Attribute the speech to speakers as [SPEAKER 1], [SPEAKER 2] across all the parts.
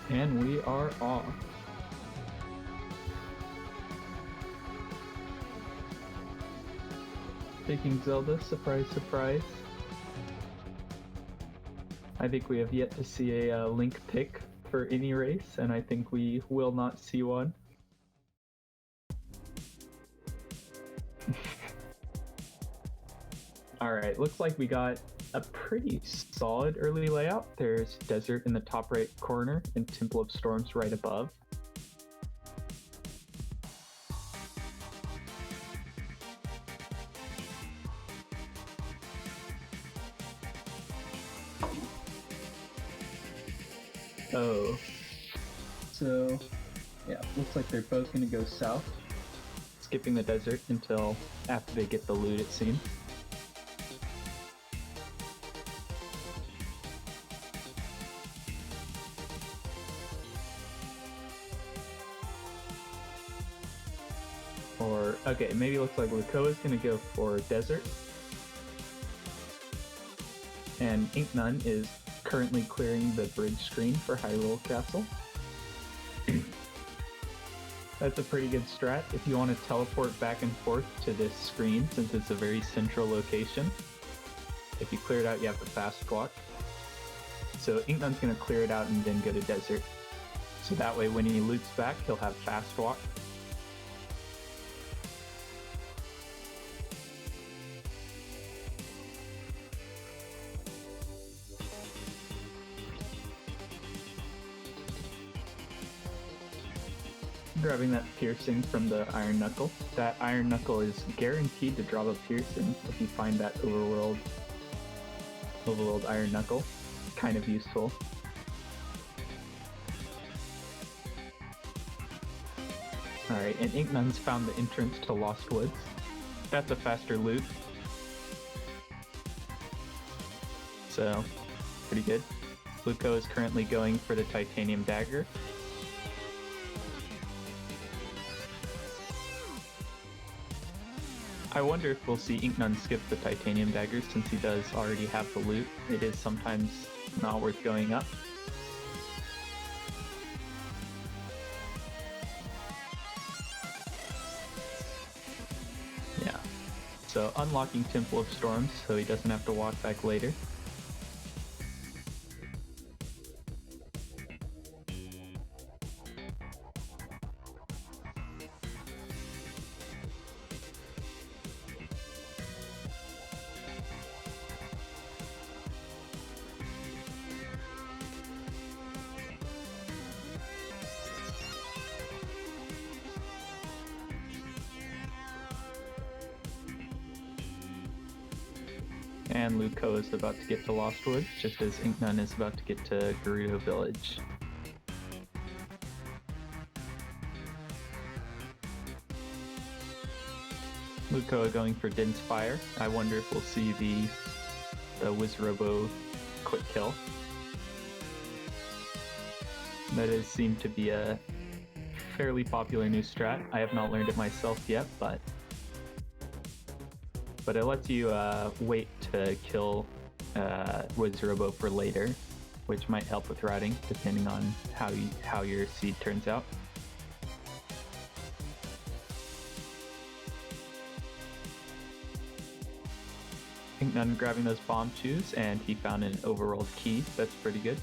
[SPEAKER 1] And we are off. Taking Zelda, surprise, surprise. I think we have yet to see a Link pick for any race, and I think we will not see one. Alright, looks like we got a pretty solid early layout. There's Desert in the top right corner and Temple of Storms right above. Oh. So, yeah, looks like they're both going to go south. Skipping the desert until after they get the loot, it seems. Or, okay, maybe it looks like Lucoa is going to go for desert. And Incnone is currently clearing the bridge screen for Hyrule Castle. That's a pretty good strat if you want to teleport back and forth to this screen, since it's a very central location. If you clear it out, you have the fast walk. So Incnone's going to clear it out and then go to desert. So that way when he loops back, he'll have fast walk. Grabbing that piercing from the Iron Knuckle. That Iron Knuckle is guaranteed to drop a piercing if you find that overworld Iron Knuckle. Kind of useful. Alright, and Incnone's found the entrance to Lost Woods. That's a faster loot. So, pretty good. Lucoa is currently going for the Titanium Dagger. I wonder if we'll see Incnone skip the Titanium Dagger since he does already have the loot. It is sometimes not worth going up. Yeah. So unlocking Temple of Storms so he doesn't have to walk back later. And Lucoa is about to get to Lost Woods, just as Incnone is about to get to Gerudo Village. Lucoa going for Din's Fire. I wonder if we'll see the Wizrobo quick kill. That does seem to be a fairly popular new strat. I have not learned it myself yet, but it lets you wait to kill Wizrobo for later, which might help with routing depending on how your seed turns out. Incnone grabbing those bomb shoes, and he found an overworld key. That's pretty good.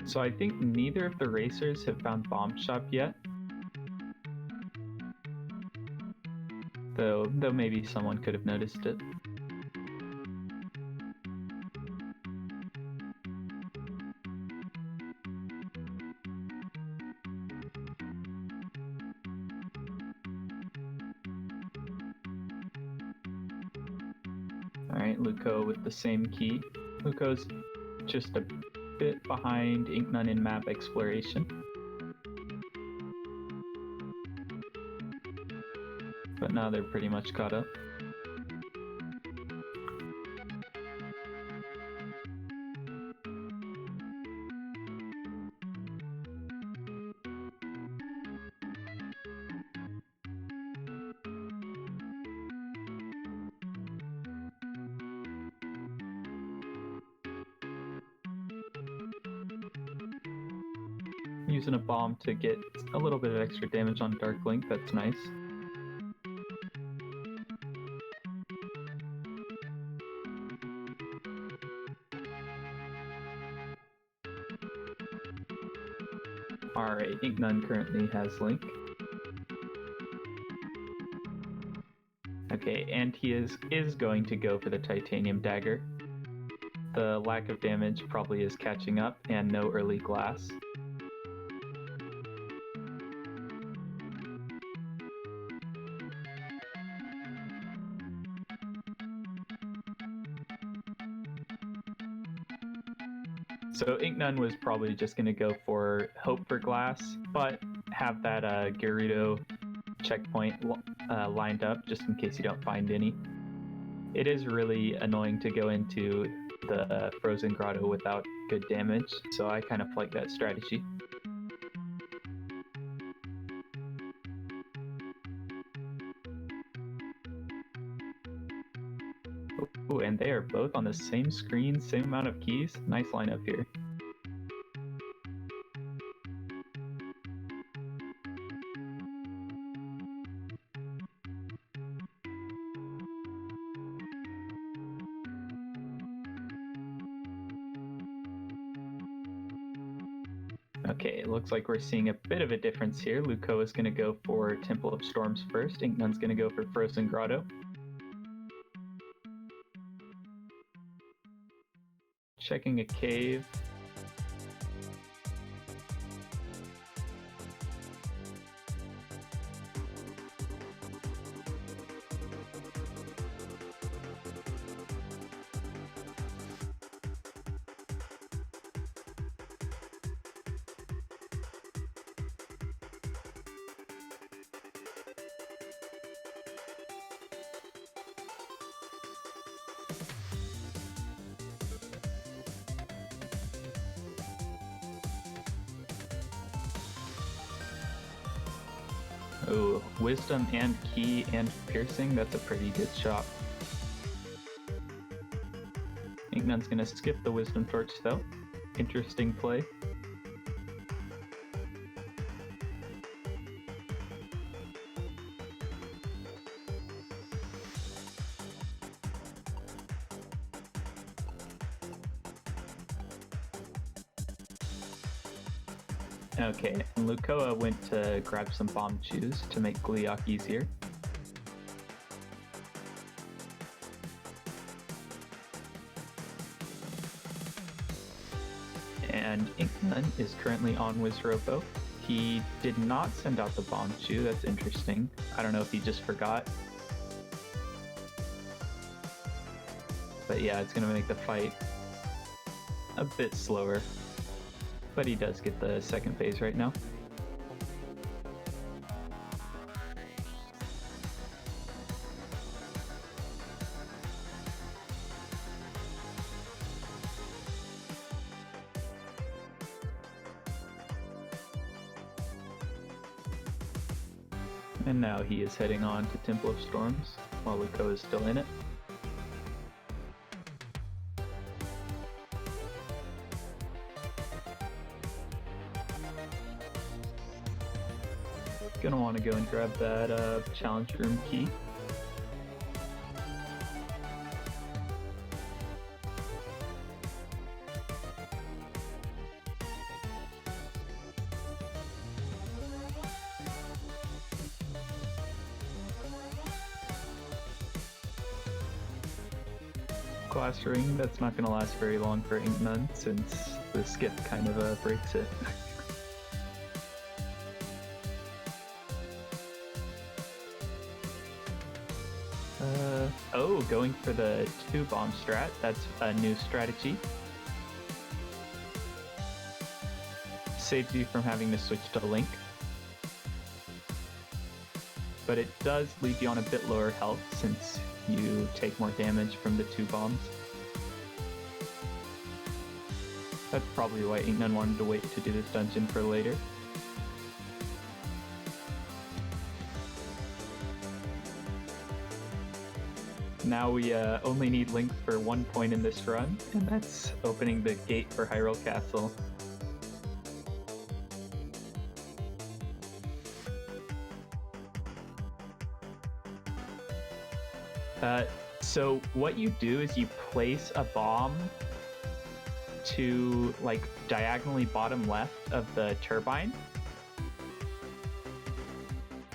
[SPEAKER 1] So I think neither of the racers have found Bomb Shop yet. Though maybe someone could have noticed it. Alright, Lucoa with the same key. Lucoa's just a bit behind Incnone in map exploration. but now they're pretty much caught up. Using a bomb to get a little bit of extra damage on Dark Link, that's nice. Alright, Incnone currently has Link. Okay, and he is going to go for the Titanium Dagger. The lack of damage probably is catching up, and no early glass. So Incnone was probably just going to go for Hope for Glass, but have that Gerudo checkpoint lined up just in case you don't find any. It is really annoying to go into the Frozen Grotto without good damage, so I kind of like that strategy. Ooh, and they are both on the same screen, same amount of keys. Nice lineup here. Okay, it looks like we're seeing a bit of a difference here. Lucoa is going to go for Temple of Storms first. Incnone's going to go for Frozen Grotto. Checking a cave. Oh, Wisdom and Key and Piercing, that's a pretty good shot. Incnone's gonna skip the Wisdom Torch though. Interesting play. Okay, and Lucoa went to grab some bomb chews to make Gleeok easier. And Incnone is currently on Wizrobo. He did not send out the bomb chew, that's interesting. I don't know if he just forgot. But yeah, it's gonna make the fight a bit slower. But he does get the second phase right now. And now he is heading on to Temple of Storms while Lucoa is still in it. Gonna want to go and grab that challenge room key. Glass ring, that's not gonna last very long for Incnone since the skip kind of breaks it. Oh, going for the 2-bomb strat. That's a new strategy. Saves you from having to switch to Link. but it does leave you on a bit lower health since you take more damage from the 2 bombs. That's probably why Incnone wanted to wait to do this dungeon for later. Now we only need Link for 1 point in this run, and that's opening the gate for Hyrule Castle. So what you do is you place a bomb to like diagonally bottom left of the turbine.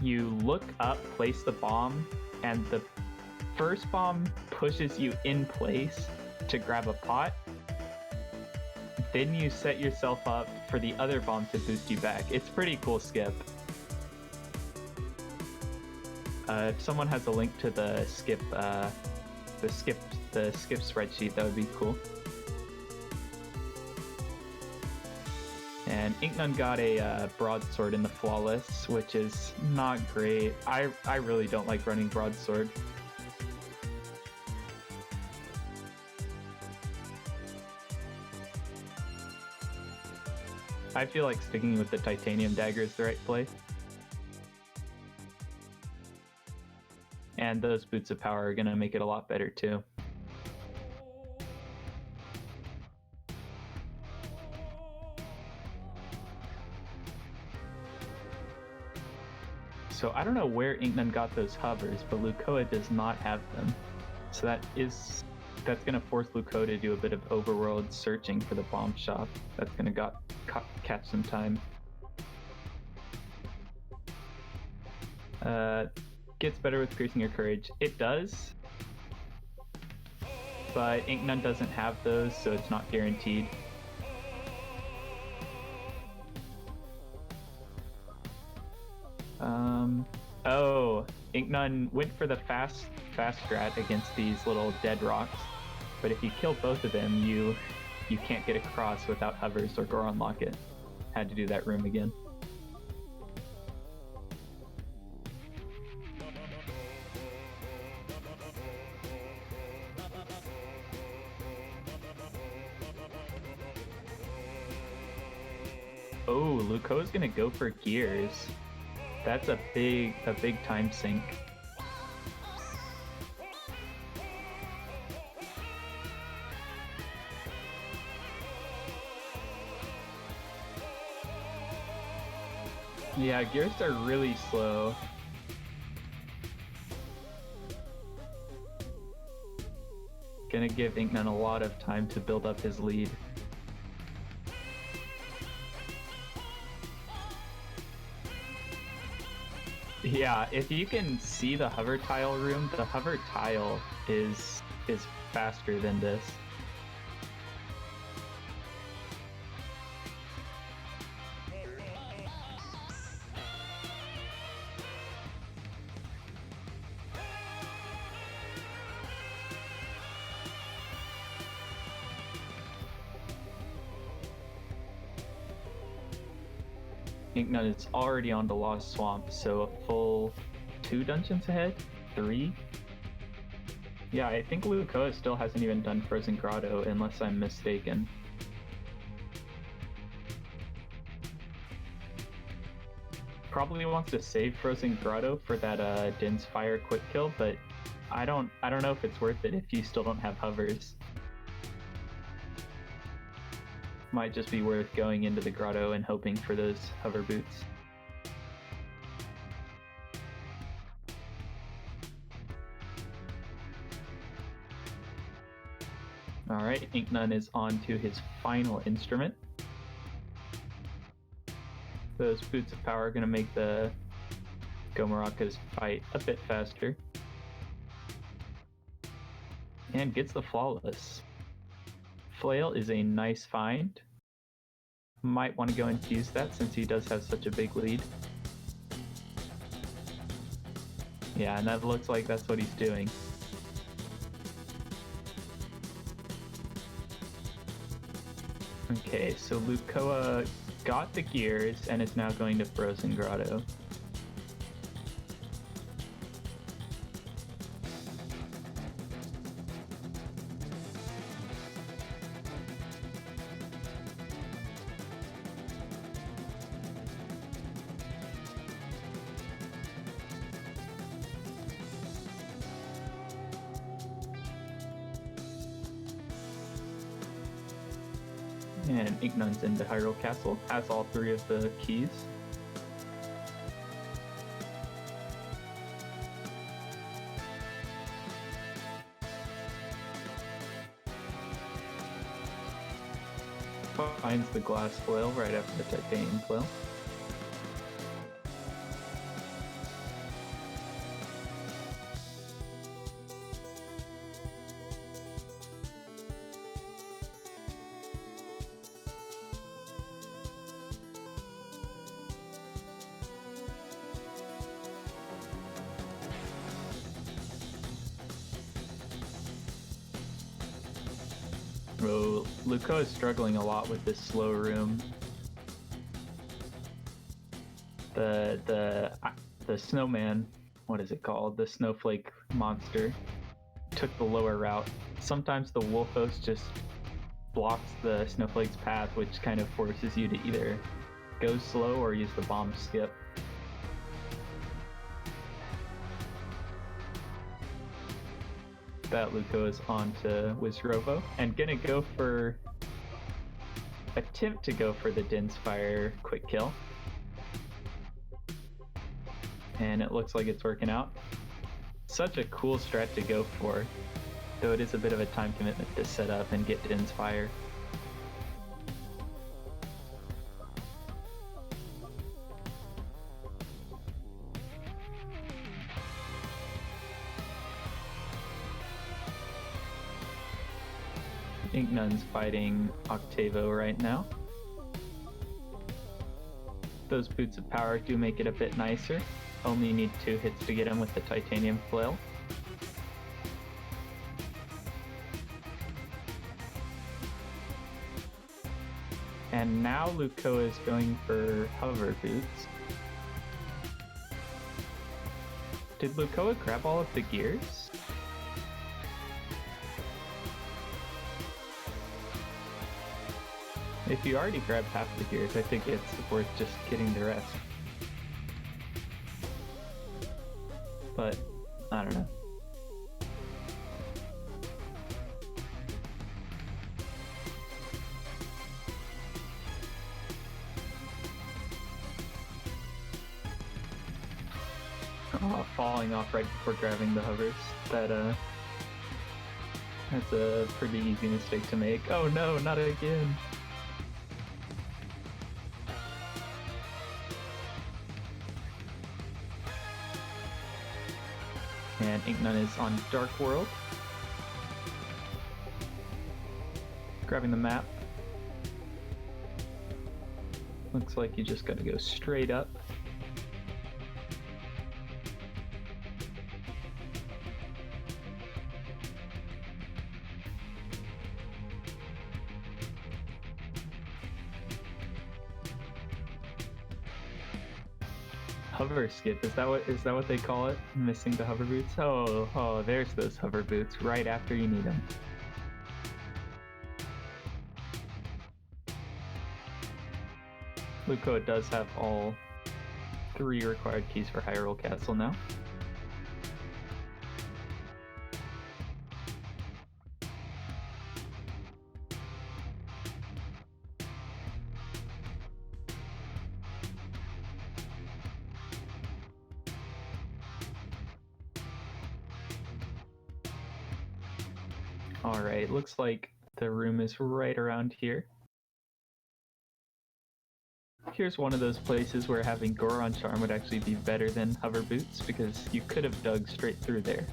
[SPEAKER 1] You look up, place the bomb, and the first bomb pushes you in place to grab a pot. Then you set yourself up for the other bomb to boost you back. It's pretty cool skip. If someone has a link to the skip spreadsheet, that would be cool. And Incnone got a broadsword in the flawless, which is not great. I really don't like running broadsword. I feel like sticking with the titanium dagger is the right play. And those boots of power are gonna make it a lot better too. So I don't know where Incnone got those hovers, but Lucoa does not have them. So that's gonna force Lucoa to do a bit of overworld searching for the bomb shop. That's gonna catch some time. Gets better with Piercing Your Courage. It does, but Incnone doesn't have those, so it's not guaranteed. Oh, Incnone went for the fast strat against these little dead rocks, but if you kill both of them, you can't get across without hovers or Goron Locket. Had to do that room again. Oh, Lucoa's gonna go for gears. That's a big time sink. Yeah, gears are really slow. Gonna give Incnone a lot of time to build up his lead. Yeah, if you can see the hover tile room, the hover tile is faster than this. Incnone is already on the Lost Swamp, so a full 2 dungeons ahead? 3? Yeah, I think Lucoa still hasn't even done Frozen Grotto, unless I'm mistaken. Probably wants to save Frozen Grotto for that Din's Fire quick kill, but I don't know if it's worth it if you still don't have hovers. Might just be worth going into the grotto and hoping for those hover boots. Alright, Incnone is on to his final instrument. Those boots of power are going to make the Gomarakas fight a bit faster. And gets the flawless. Flail is a nice find. Might want to go and use that since he does have such a big lead. Yeah, and that looks like that's what he's doing. Okay, so Lucoa got the gears and is now going to Frozen Grotto. And Incnone's into Hyrule Castle, has all 3 of the keys. Finds the glass flail right after the titanium flail. Oh, Lucoa is struggling a lot with this slow room. The snowman, what is it called? The snowflake monster took the lower route. Sometimes the wolf host just blocks the snowflake's path, which kind of forces you to either go slow or use the bomb skip. That Lucoa is on to Wizrovo and gonna go for attempt to go for the Din's Fire quick kill. And it looks like it's working out. Such a cool strat to go for, though it is a bit of a time commitment to set up and get Din's Fire. Incnone's fighting Octavo right now. Those Boots of Power do make it a bit nicer. Only need 2 hits to get him with the Titanium Flail. And now Lucoa is going for Hover Boots. Did Lucoa grab all of the gears? If you already grabbed half the gears, I think it's worth just getting the rest. But, I don't know. Oh, falling off right before grabbing the hovers. That's a pretty easy mistake to make. Oh no, not again! And Incnone is on Dark World. Grabbing the map. Looks like you just gotta go straight up. Hover skip, is that what they call it? Missing the hover boots? Oh, there's those hover boots right after you need them. Lucoa does have all 3 required keys for Hyrule Castle now. Alright, looks like the room is right around here. Here's one of those places where having Goron Charm would actually be better than Hover Boots, because you could have dug straight through there.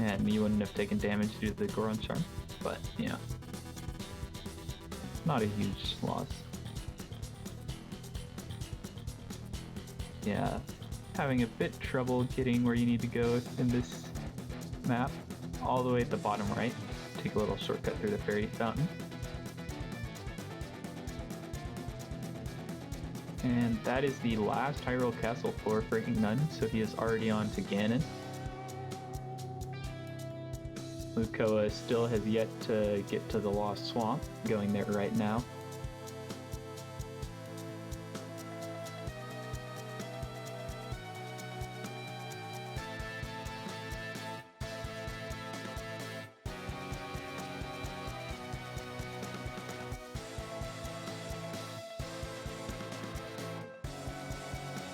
[SPEAKER 1] And you wouldn't have taken damage due to the Goron Charm, but, you know, not a huge loss. Yeah, having a bit trouble getting where you need to go in this map, all the way at the bottom right. Take a little shortcut through the fairy fountain. And that is the last Hyrule Castle floor for Incnone, so he is already on to Ganon. Lucoa still has yet to get to the Lost Swamp, going there right now.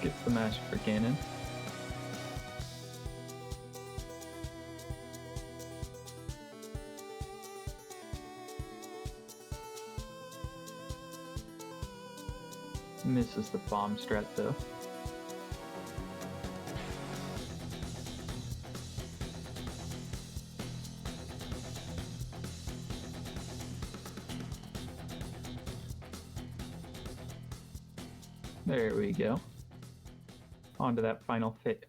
[SPEAKER 1] Gets the mash for Ganon. Misses the bomb strat though. There we go. On to that final fit.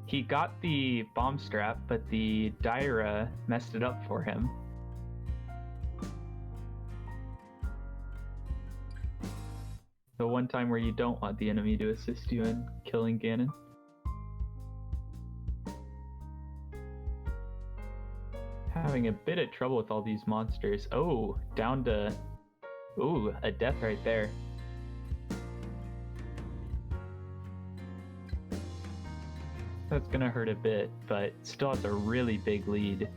[SPEAKER 1] He got the bomb strap, but the Daira messed it up for him. The one time where you don't want the enemy to assist you in killing Ganon. Having a bit of trouble with all these monsters. Oh, down to... Ooh, a death right there. That's gonna hurt a bit, but still has a really big lead.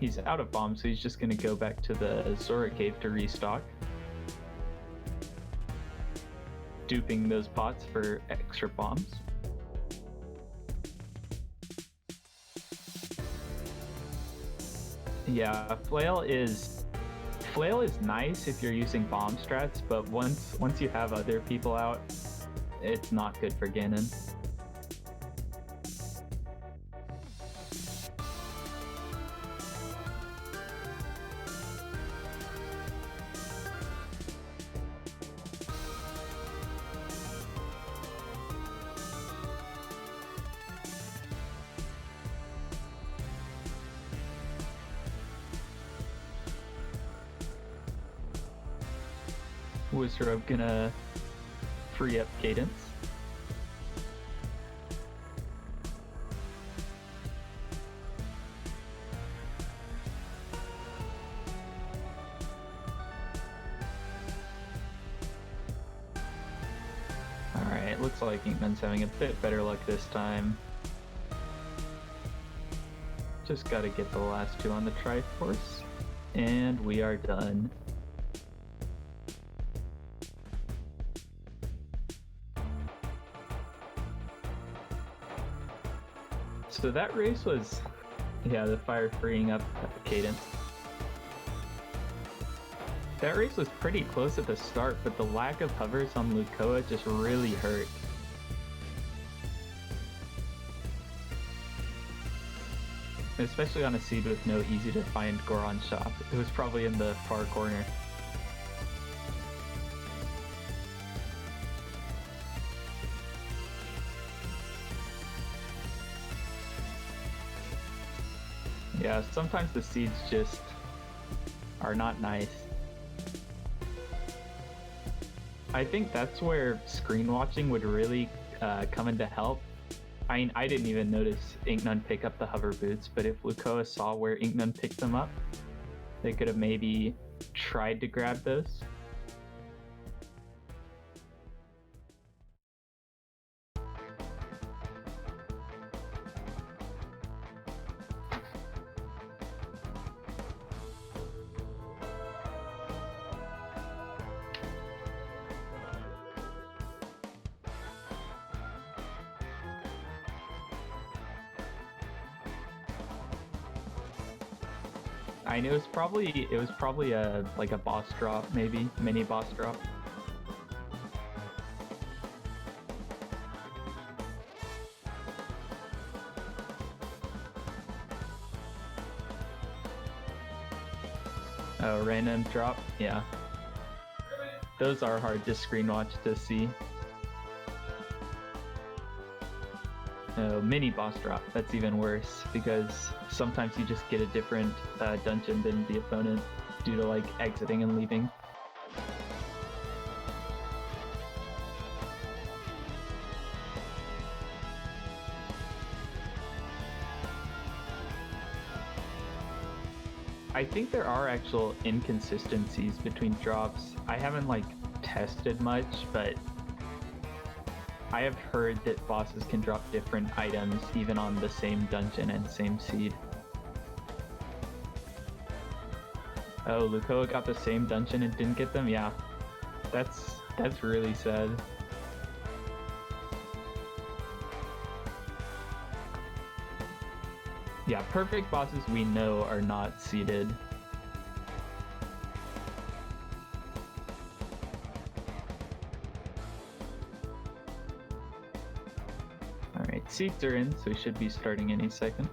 [SPEAKER 1] He's out of bombs, so he's just gonna go back to the Zora cave to restock. Duping those pots for extra bombs. Yeah, flail is nice if you're using bomb strats, but once you have other people out, it's not good for Ganon. Wizrobe gonna free up Cadence. Alright, looks like Incnone's having a bit better luck this time. Just gotta get the last two on the Triforce, and we are done. So that race was, yeah, the fire freeing up Cadence. That race was pretty close at the start, but the lack of hovers on Lucoa just really hurt. Especially on a seed with no easy to find Goron shop. It was probably in the far corner. Yeah, sometimes the seeds just are not nice. I think that's where screen watching would really come into help. I mean, I didn't even notice Incnone pick up the hover boots, but if Lucoa saw where Incnone picked them up, they could have maybe tried to grab those. I know it was probably a like a boss drop, maybe mini boss drop. Oh, random drop, yeah. Those are hard to screen watch to see. Oh, mini boss drop, that's even worse, because sometimes you just get a different dungeon than the opponent due to like exiting and leaving. I think there are actual inconsistencies between drops. I haven't like tested much, but I have heard that bosses can drop different items even on the same dungeon and same seed. Oh, Lucoa got the same dungeon and didn't get them? Yeah. That's really sad. Yeah, perfect bosses we know are not seeded. Alright, seeds are in, so we should be starting any second.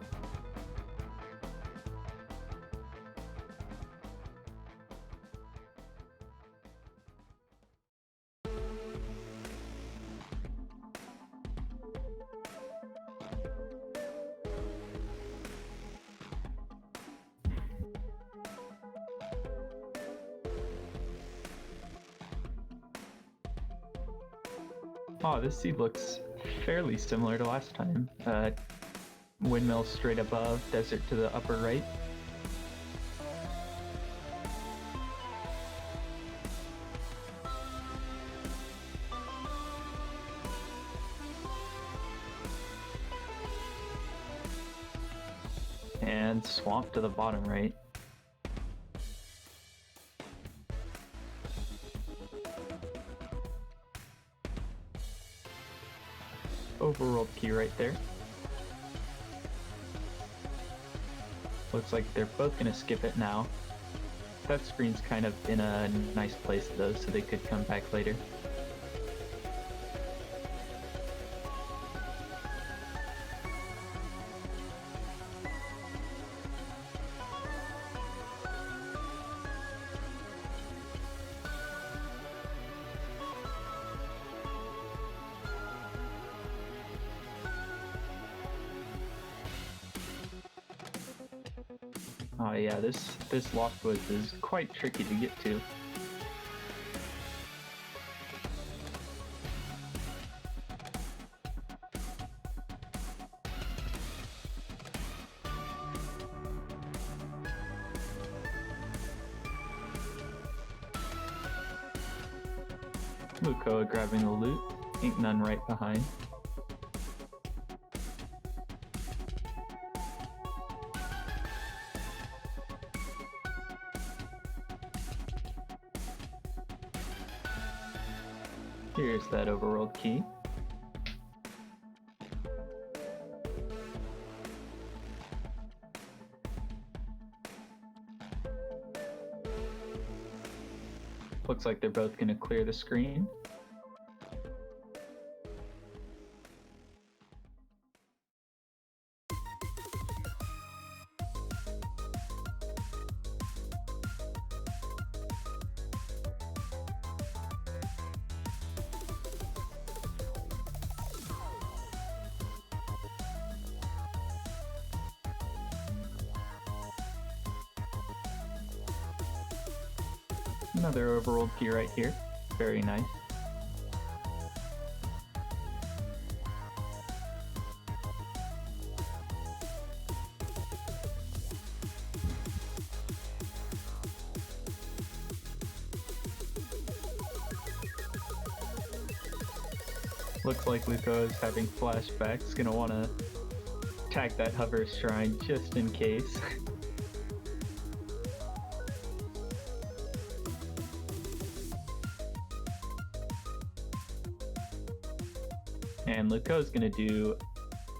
[SPEAKER 1] Oh, this seed looks fairly similar to last time. Windmill straight above, desert to the upper right. And swamp to the bottom right. Overworld key right there. Looks like they're both gonna skip it now. That screen's kind of in a nice place though, so they could come back later. Oh yeah, this locked woods is quite tricky to get to. Lucoa grabbing the loot, Incnone right behind. Here's that overworld key. Looks like they're both gonna clear the screen. Another overworld key right here. Very nice. Looks like Lucoa is having flashbacks, gonna wanna attack that hover shrine just in case. And Lucoa's gonna do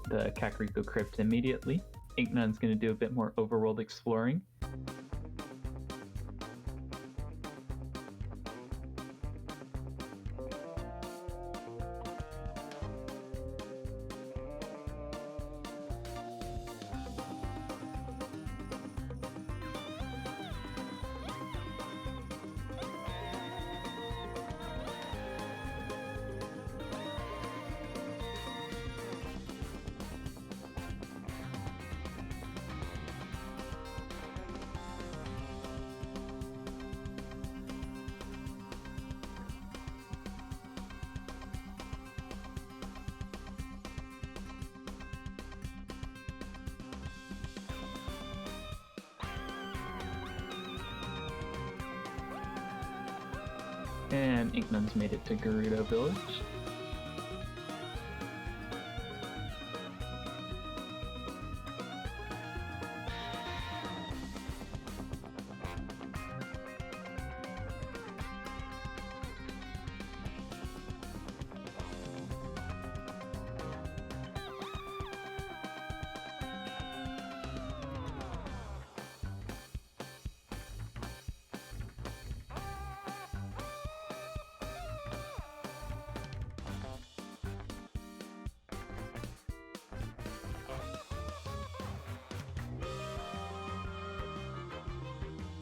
[SPEAKER 1] the Kakariko Crypt immediately. Incnone's gonna do a bit more overworld exploring. And Incnone's made it to Gerudo Village.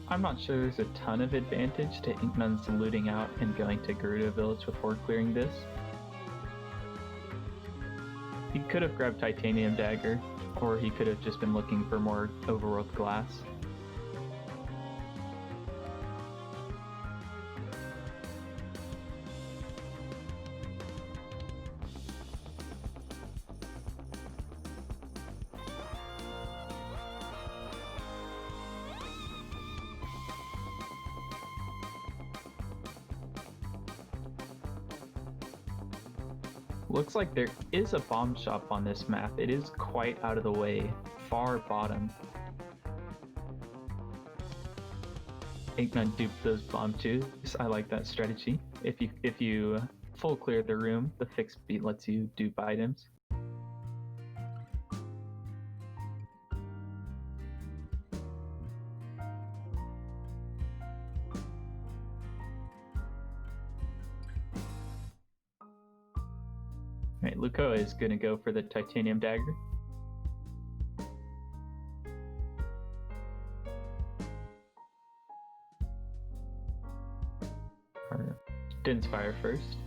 [SPEAKER 1] I'm not sure there's a ton of advantage to Incnone's looting out and going to Gerudo Village before clearing this. He could have grabbed Titanium Dagger, or he could have just been looking for more overworld glass. Looks like there is a bomb shop on this map. It is quite out of the way, far bottom. Incnone duped those bomb twos. I like that strategy. If you full clear the room, the fixed beat lets you dupe items. Alright, Lucoa is gonna go for the Titanium Dagger. Or Din's fire first.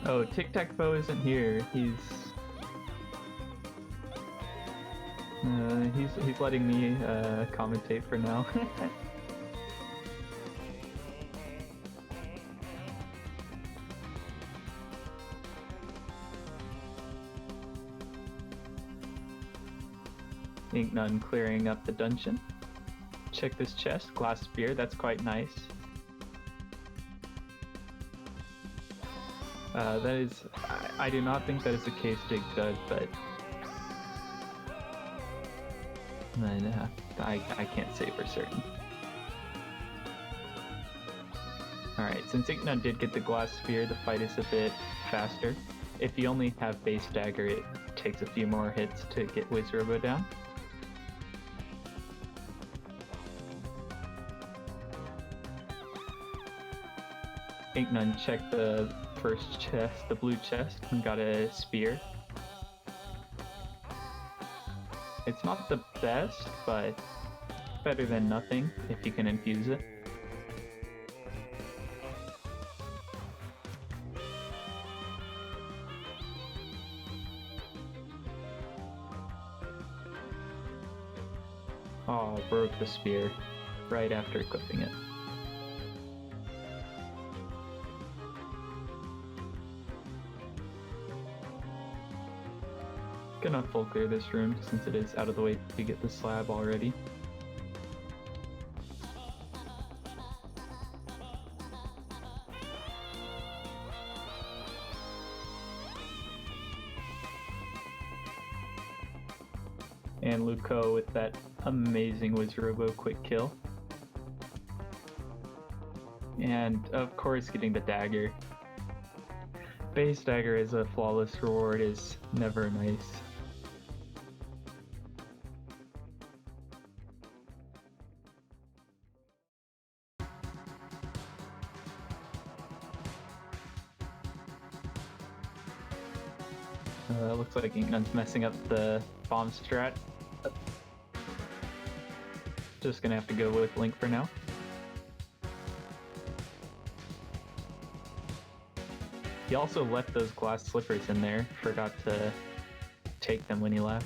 [SPEAKER 1] Oh, Tic-Tac-Bo isn't here. He's letting me commentate for now. Incnone clearing up the dungeon. Check this chest, glass spear, that's quite nice. That is, I do not think that is the case, Dig Dud, but I can't say for certain. Alright, since Incnone did get the glass sphere, the fight is a bit faster. If you only have base dagger, it takes a few more hits to get Wizrobo down. Incnone checked the first chest, the blue chest, and got a spear. It's not the best, but better than nothing if you can infuse it. Oh, broke the spear right after equipping it. Gonna full clear this room since it is out of the way to get the slab already. And Lucoa with that amazing Wizrobo quick kill. And of course getting the dagger. Base dagger as a flawless reward is never nice. Looks like Incnone's messing up the bomb strat. Just gonna have to go with Link for now. He also left those glass slippers in there, forgot to take them when he left.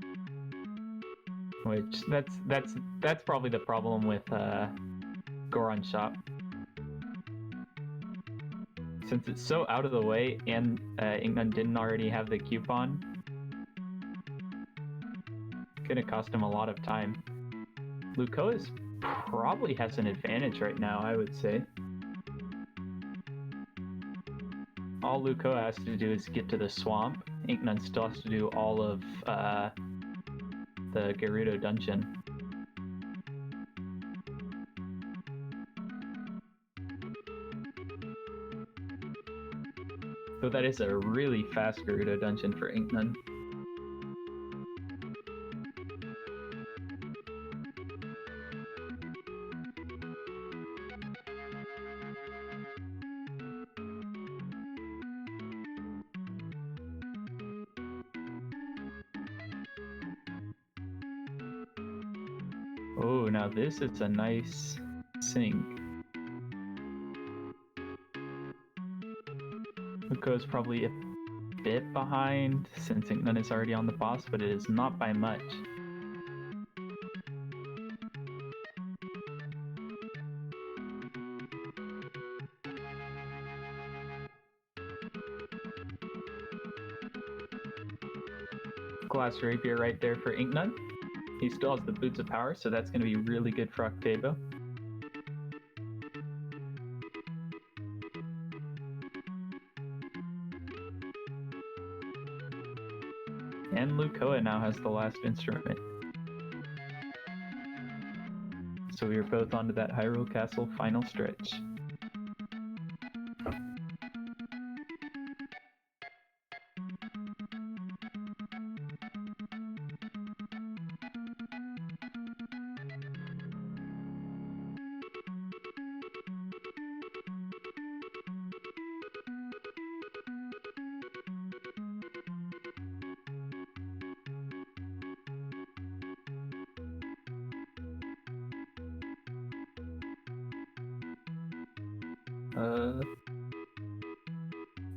[SPEAKER 1] which that's probably the problem with Goron Shop. Since it's so out of the way and Incnone didn't already have the coupon, gonna cost him a lot of time. Lucoa probably has an advantage right now, I would say. All Lucoa has to do is get to the swamp. Incnone still has to do all of the Gerudo dungeon. So that is a really fast Gerudo dungeon for Incnone. Oh, now this is a nice sync. Lucoa's probably a bit behind since Incnone is already on the boss, but it is not by much. Glass Rapier right there for Incnone. He still has the Boots of Power, so that's going to be really good for Octavo. And Lucoa now has the last instrument. So we are both onto that Hyrule Castle final stretch.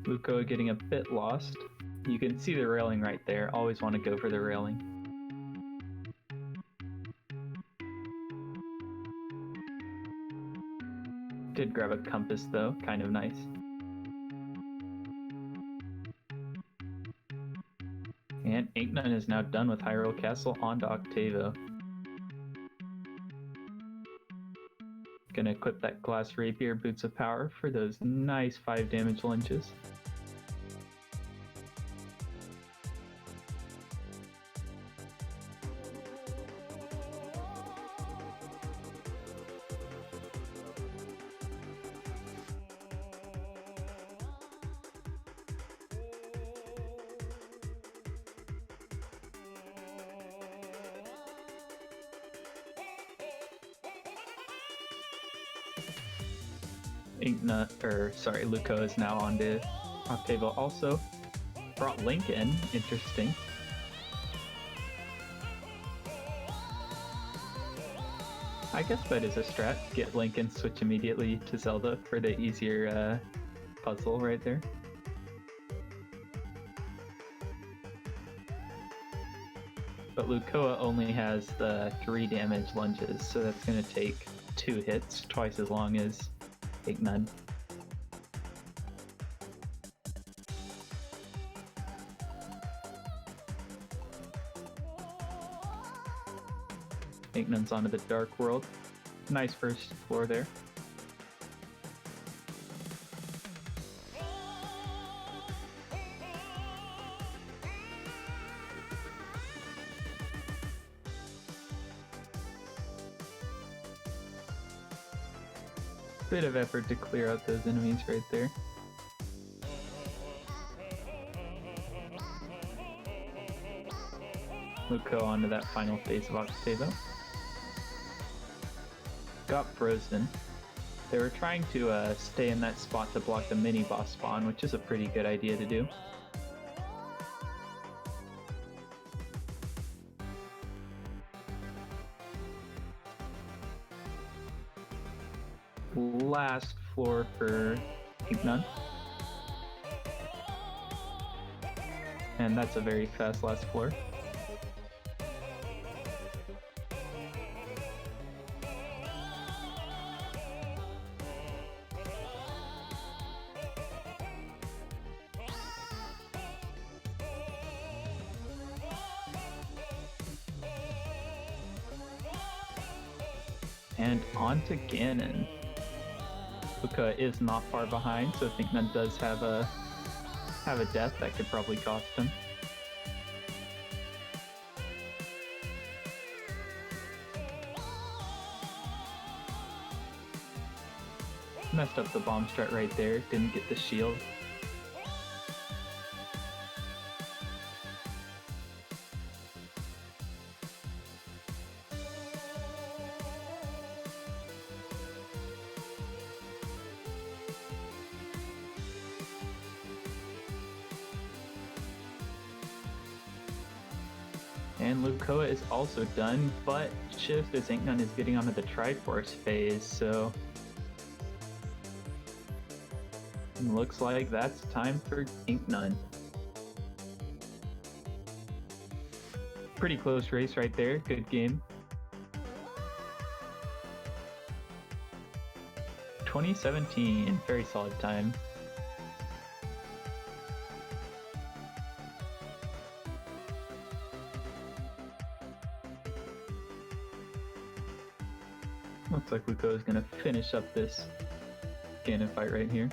[SPEAKER 1] Lucoa getting a bit lost. You can see the railing right there. Always want to go for the railing. Did grab a compass though, kind of nice. And Incnone is now done with Hyrule Castle, on to Octavo. Gonna equip that Glass Rapier, Boots of Power for those nice 5 damage lunges. Lucoa is now on to Octavo. Also brought Link in, interesting. I guess that is a strat. Get Link and switch immediately to Zelda for the easier puzzle right there. But Lucoa only has the 3 damage lunges, so that's going to take 2 hits, twice as long as Incnone. Incnone's onto the Dark World. Nice first floor there. Bit of effort to clear out those enemies right there. Lucoa onto that final phase of Octavo. Got frozen. They were trying to stay in that spot to block the mini boss spawn, which is a pretty good idea to do. Last floor for Incnone. And that's a very fast last floor. And on to Ganon. Lucoa is not far behind, so Incnone does have a death that could probably cost him. Messed up the bomb strat right there, didn't get the shield. And Lucoa is also done, but just as Incnone is getting onto the Triforce phase, so looks like that's time for Incnone. Pretty close race right there, good game. 2017, very solid time. Looks like Lucoa is going to finish up this Ganon fight right here.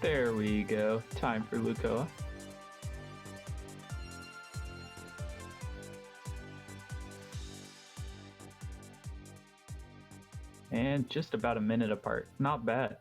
[SPEAKER 1] There we go. Time for Lucoa. And just about a minute apart. Not bad.